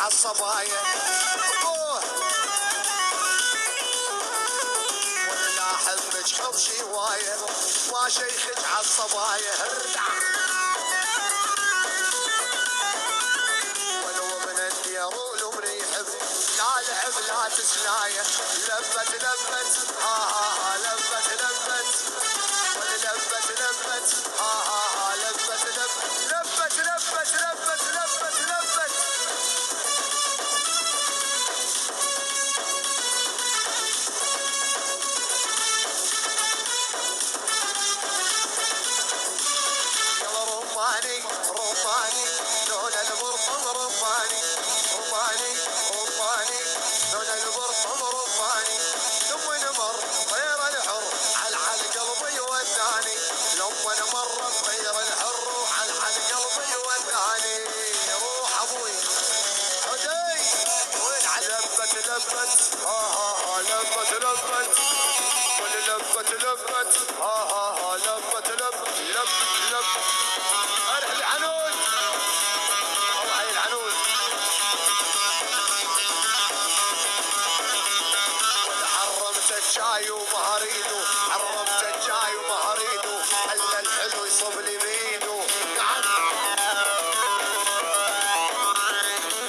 عالصبايا ولا حبك حب هواية ما شيخك عالصبايا هردع ولو من الديار ولو من يحب لا لعب لا تسلاية لبت لبت ها لبت لبت وللبت لبت ها لبت لبت لبت لبت لبت لبت يلا رماني رماني لون البرطم رماني رماني رماني لون البرطم رماني لما نمر طير الحر على قلبي وداني لما نمر طير الحر على قلبي وداني روح ابوي هدي وين على لبت لبت ها لبت لبت وللبت لبت ها لبت لبت لب ارح العنود الله هي العنود ولا حرمت الشاي وما اريده حرمت الشاي وما اريده الا الحلو يصب لي بيده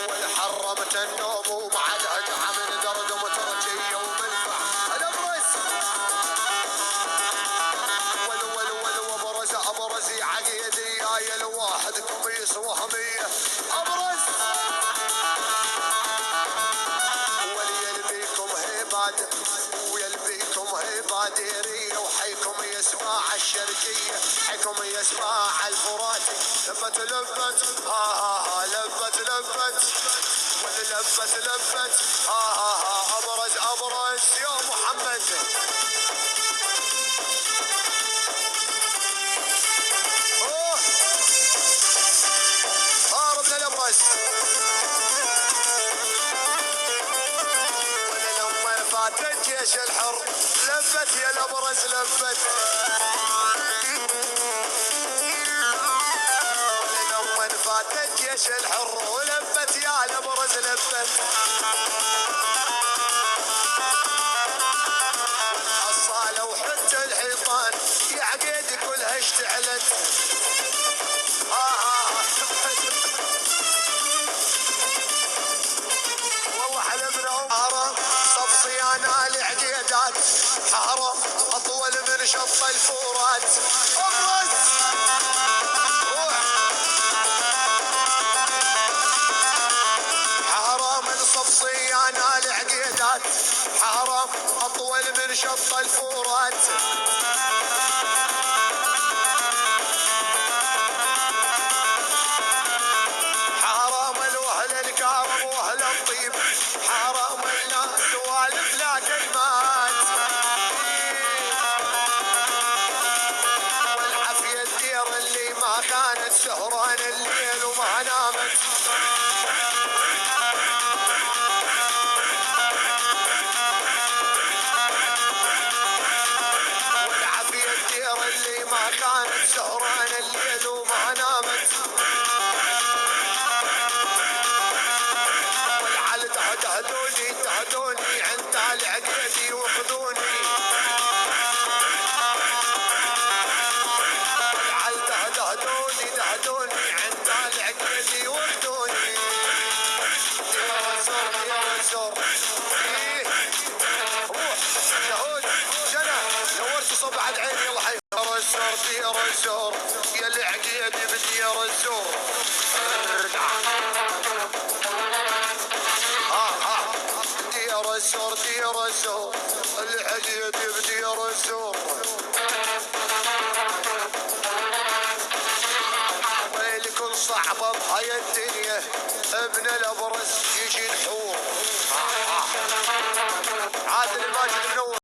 ولا حرمت النوم وما عاد ادعى من درد ومترجيه ومنفع الابرز ابرز عقيدي يا الواحد قميص وهميه ابرز وليلبيكم هيباد ويلبيكم هيباديريه وحيكم يسمع الشرقيه حيكم يسمع الفراتي لبت لبت ها لبت لبت وللبت لبت ها ابرز ابرز يا محمد ولما فات الجيش الحر لبت يا الابرز لبت ولما فات الجيش الحر ولبت يا الابرز لبت الصاله وحتى الحيطان يا عقيد كلها اشتعلت والله حلمنا وحرم صف صيانة العقيدات حرم اطول من شط الفورات ابرز روح حرم صف صيانة العقيدات حرم اطول من شط الفورات واهل الطيب حرام سوالف لا كلمات والعافية الدير اللي ما كانت سهران الليل وما نامت والعافية الدير اللي ما كانت سهران الليل وما نامت تهدوني عند العقيدي وخذوني تهدوني عند العقيدي وخذوني يا رسول روح شهود جنى نورت صبع العين يلا حي يا رسول يا العقيدي بدي يا رسول يا رسول العقيد يبدي يا رسول ويلكم صعبة بهاي الدنيا ابن الابرز يجي الحور عادل الماجد منور